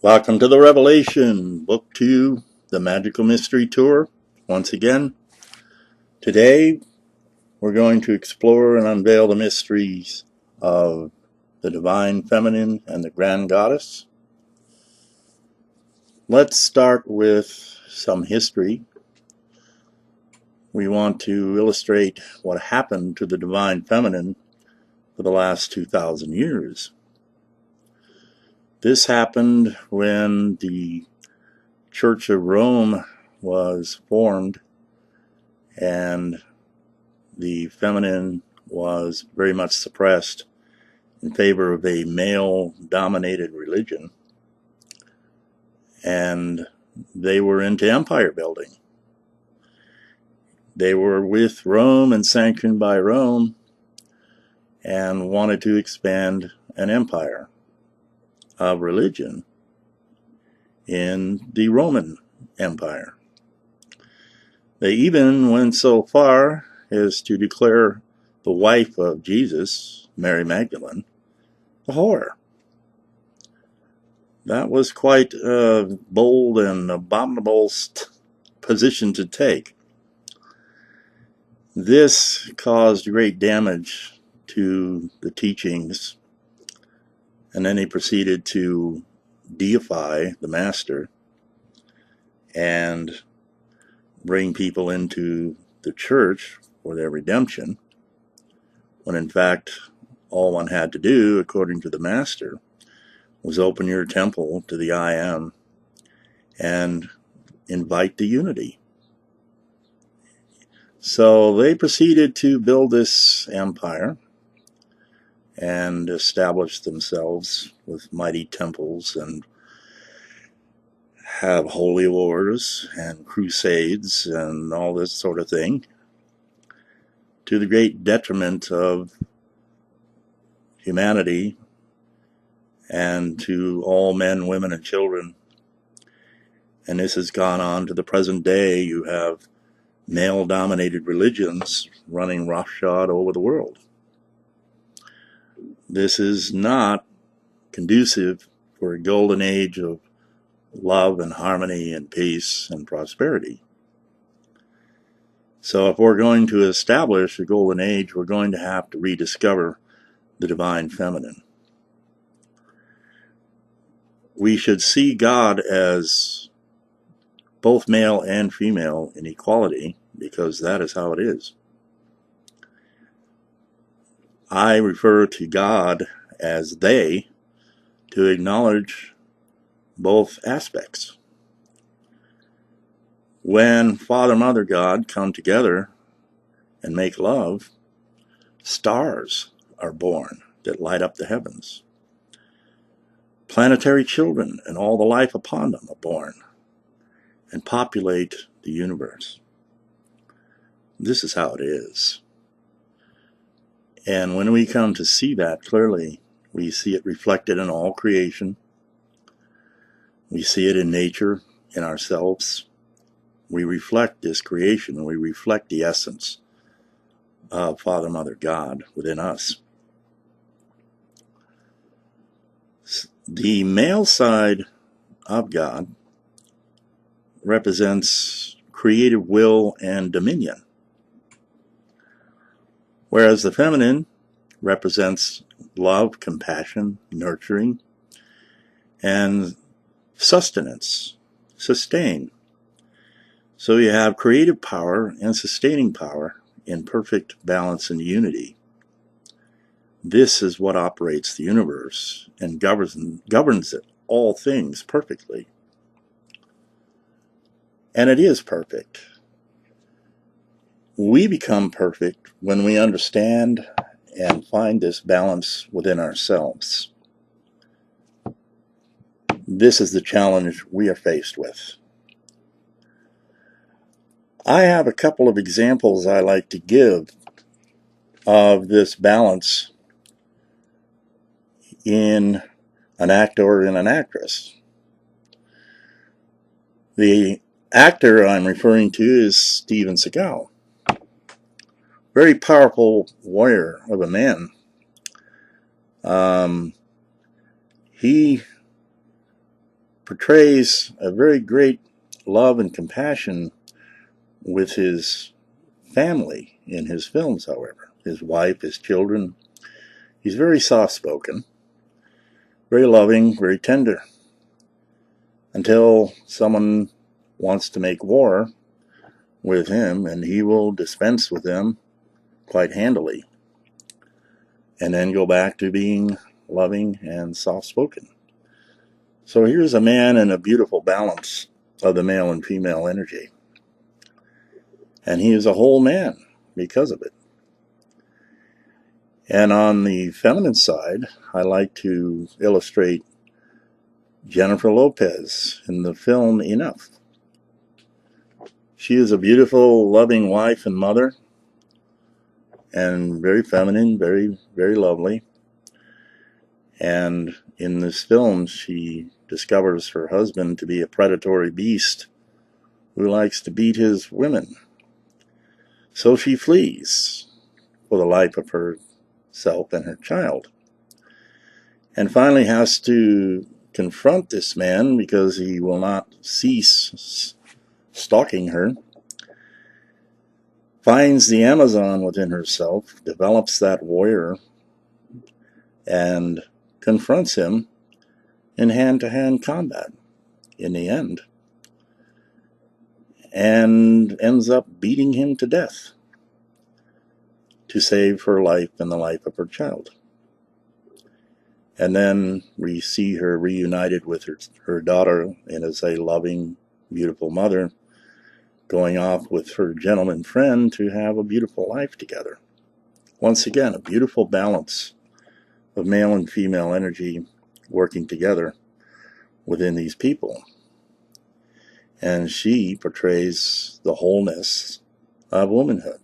Welcome to the Revelation, Book 2, the Magical Mystery Tour. Once again, today we're going to explore and unveil the mysteries of the Divine Feminine and the Grand Goddess. Let's start with some history. We want to illustrate what happened to the Divine Feminine for the last 2,000 years. This happened when the Church of Rome was formed and the feminine was very much suppressed in favor of a male-dominated religion, and they were into empire building. They were with Rome and sanctioned by Rome and wanted to expand an empire of religion in the Roman Empire. They even went so far as to declare the wife of Jesus, Mary Magdalene, a whore. That was quite a bold and abominable position to take. This caused great damage to the teachings, and then he proceeded to deify the master and bring people into the church for their redemption, when in fact all one had to do, according to the master, was open your temple to the I Am and invite the unity. So they proceeded to build this empire and establish themselves with mighty temples and have holy wars and crusades and all this sort of thing, to the great detriment of humanity and to all men, women, and children. And this has gone on to the present day. You have male-dominated religions running roughshod over the world. This is not conducive for a golden age of love and harmony and peace and prosperity. So if we're going to establish a golden age, we're going to have to rediscover the Divine Feminine. We should see God as both male and female in equality, because that is how it is. I refer to God as they to acknowledge both aspects. When Father, Mother, God come together and make love, stars are born that light up the heavens. Planetary children and all the life upon them are born and populate the universe. This is how it is. And when we come to see that clearly, we see it reflected in all creation. We see it in nature, in ourselves. We reflect this creation. We reflect the essence of Father, Mother, God within us. The male side of God represents creative will and dominion, whereas the feminine represents love, compassion, nurturing, and sustenance, sustain. So you have creative power and sustaining power in perfect balance and unity. This is what operates the universe and governs it, all things perfectly. And it is perfect. We become perfect when we understand and find this balance within ourselves. This is the challenge we are faced with. I have a couple of examples I like to give of this balance in an actor or in an actress. The actor I'm referring to is Steven Seagal. Very powerful warrior of a man. He portrays a very great love and compassion with his family in his films, however. His wife, his children. He's very soft-spoken, very loving, very tender, until someone wants to make war with him, and he will dispense with them quite handily, and then go back to being loving and soft-spoken. So here's a man in a beautiful balance of the male and female energy. And he is a whole man because of it. And on the feminine side, I like to illustrate Jennifer Lopez in the film Enough. She is a beautiful, loving wife and mother, and very feminine, very, very lovely. And in this film, she discovers her husband to be a predatory beast who likes to beat his women. So she flees for the life of herself and her child, and finally has to confront this man because he will not cease stalking her. Finds the Amazon within herself, develops that warrior, and confronts him in hand-to-hand combat in the end, and ends up beating him to death to save her life and the life of her child. And then we see her reunited with her daughter, and as a loving, beautiful mother, going off with her gentleman friend to have a beautiful life together. Once again, a beautiful balance of male and female energy working together within these people. And she portrays the wholeness of womanhood.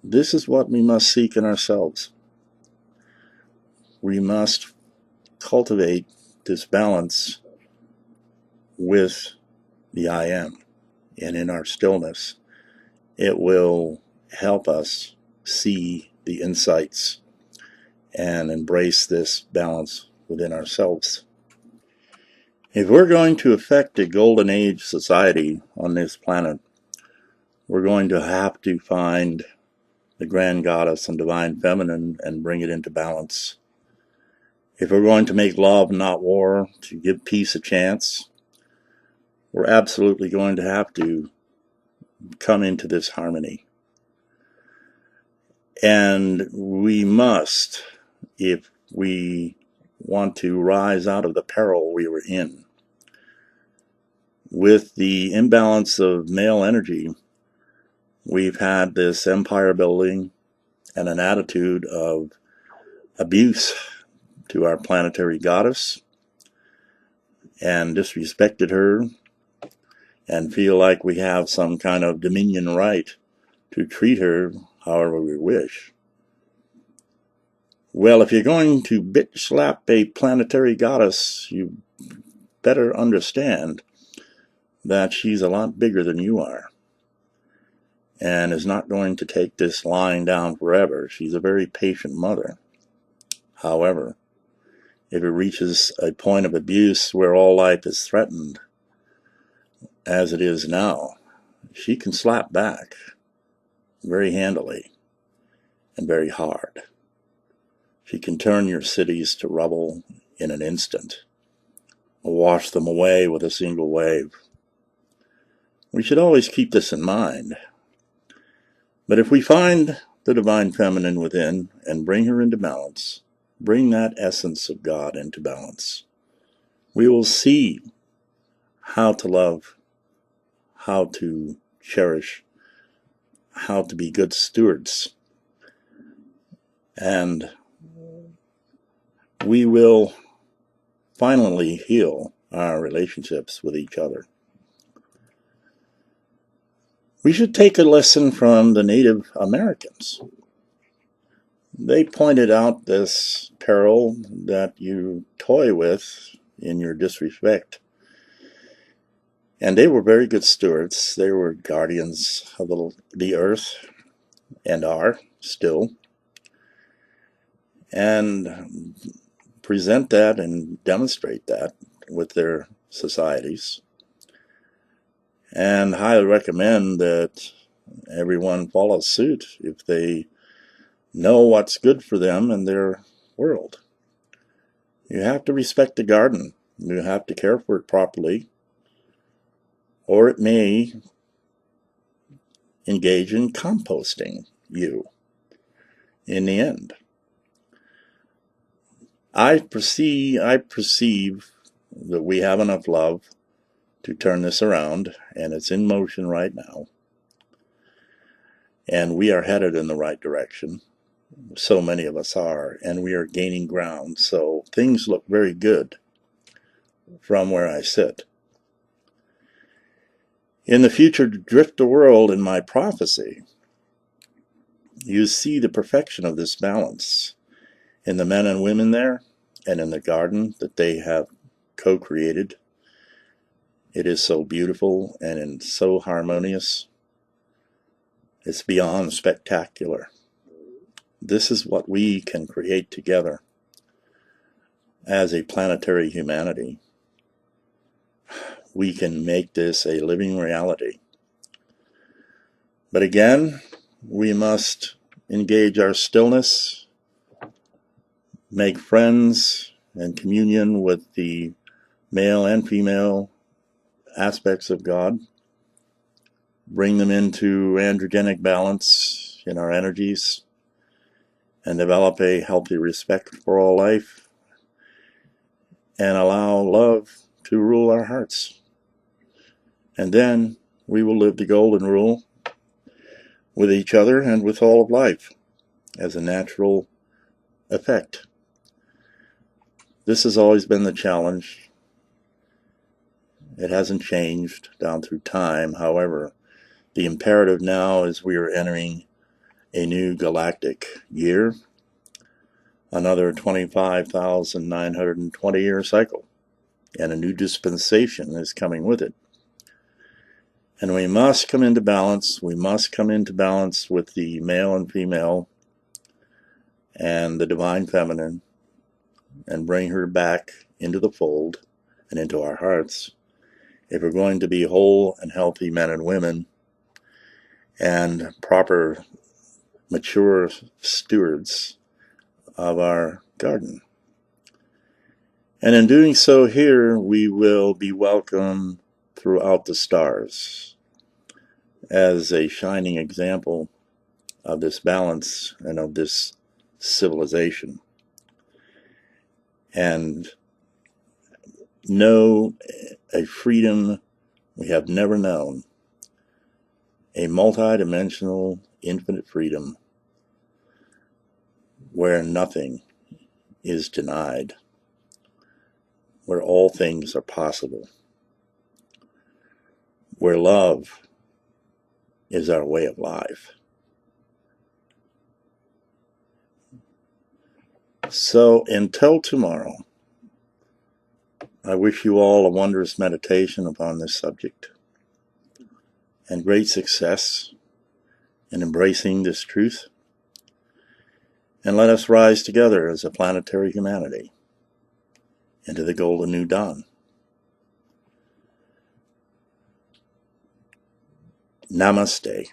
This is what we must seek in ourselves. We must cultivate this balance with the I am. And in our stillness, it will help us see the insights and embrace this balance within ourselves. If we're going to affect a golden age society on this planet, we're going to have to find the grand goddess and divine feminine and bring it into balance. If we're going to make love, not war, to give peace a chance, we're absolutely going to have to come into this harmony. And we must, if we want to rise out of the peril we were in. With the imbalance of male energy, we've had this empire building and an attitude of abuse to our planetary goddess, and disrespected her, and feel like we have some kind of dominion right to treat her however we wish. Well, if you're going to bitch slap a planetary goddess, you better understand that she's a lot bigger than you are, and is not going to take this lying down forever. She's a very patient mother. However, if it reaches a point of abuse where all life is threatened, as it is now, she can slap back very handily and very hard. She can turn your cities to rubble in an instant, or wash them away with a single wave. We should always keep this in mind. But if we find the divine feminine within and bring her into balance, bring that essence of God into balance, we will see how to love, how to cherish, how to be good stewards. And we will finally heal our relationships with each other. We should take a lesson from the Native Americans. They pointed out this peril that you toy with in your disrespect. And they were very good stewards. They were guardians of the earth, and are still. And present that and demonstrate that with their societies, and highly recommend that everyone follow suit if they know what's good for them and their world. You have to respect the garden. You have to care for it properly, or it may engage in composting you in the end. I perceive that we have enough love to turn this around, and it's in motion right now. And we are headed in the right direction. So many of us are, and we are gaining ground. So things look very good from where I sit. In the future drifter world, in my prophecy, you see the perfection of this balance in the men and women there and in the garden that they have co-created. It is so beautiful and so harmonious. It's beyond spectacular. This is what we can create together as a planetary humanity. We can make this a living reality. But again, we must engage our stillness, make friends and communion with the male and female aspects of God, bring them into androgenic balance in our energies, and develop a healthy respect for all life, and allow love to rule our hearts. And then we will live the golden rule with each other and with all of life as a natural effect. This has always been the challenge. It hasn't changed down through time. However, the imperative now is we are entering a new galactic year, another 25,920 year cycle, and a new dispensation is coming with it. And we must come into balance. We must come into balance with the male and female and the divine feminine, and bring her back into the fold and into our hearts if we're going to be whole and healthy men and women and proper mature stewards of our garden. And in doing so here, we will be welcome throughout the stars as a shining example of this balance and of this civilization. And know a freedom we have never known, a multidimensional, infinite freedom where nothing is denied, where all things are possible, where love is our way of life. So until tomorrow, I wish you all a wondrous meditation upon this subject and great success in embracing this truth. And let us rise together as a planetary humanity into the golden new dawn. Namaste.